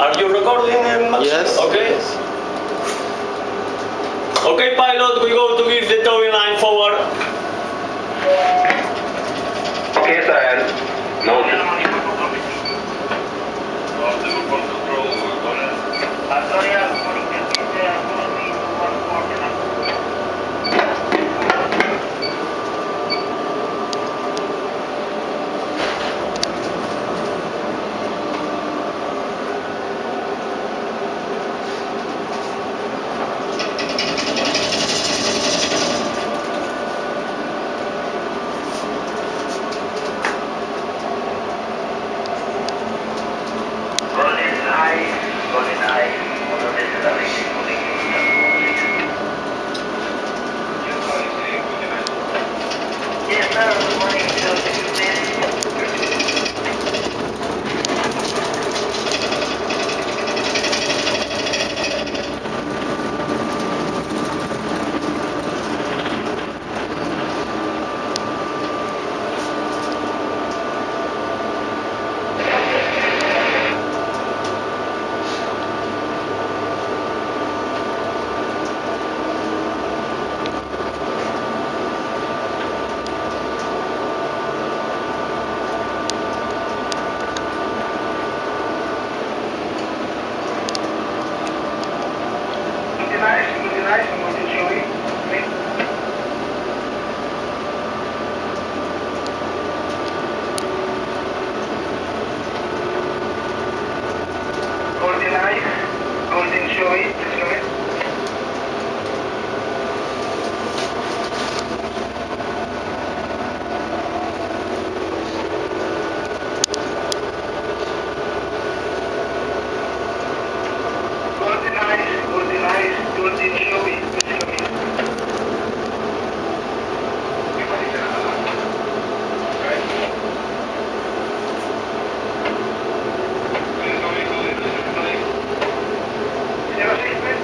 Are you recording, Max? Yes. Okay. Okay, pilot, we go to give the towing line forward. Okay, Sahel. Noted. Yes, sir. Good morning. Nice. I'm going to show you. Golden eyes, golden showy, please come in. Golden eyes, golden showy, please come in. Zero statement.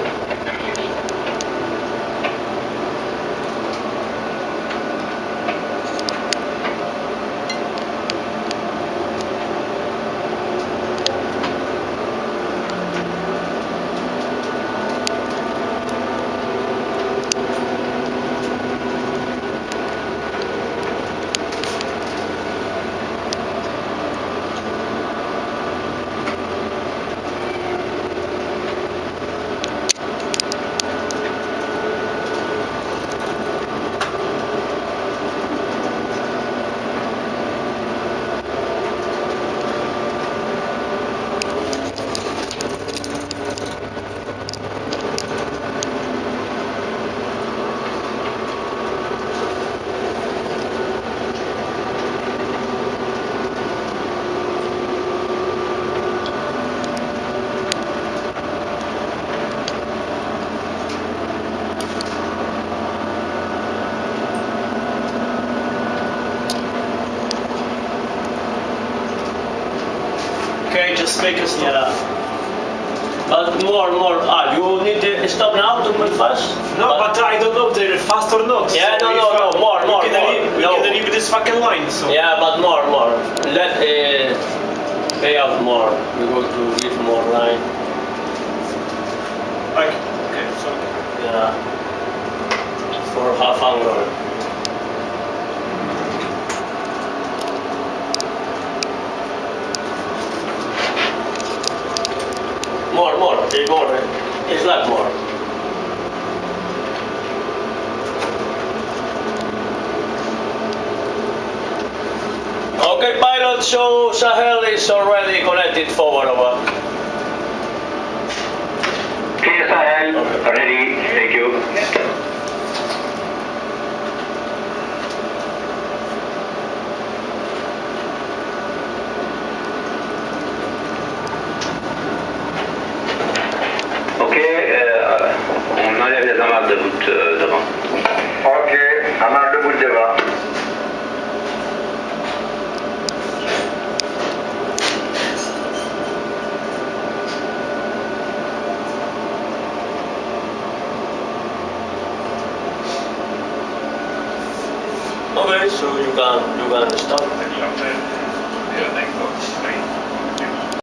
Okay, just make us stop. Yeah. But more. You need to stop now to move fast? No, but I don't know they're fast or not. Yeah, So no, more. We can leave this fucking line. So. Yeah, but more. Let pay out more. We go to give more line. Okay, so. Yeah. For half hour. More. It's like more. Okay, pilot, so Sahel is already connected forward over. Okay, Sahel. Ready. Thank you. Ok, on enlève les amarres de bout devant. Ok, amarre de bout devant. Okay, so you can stop. Yeah, thanks.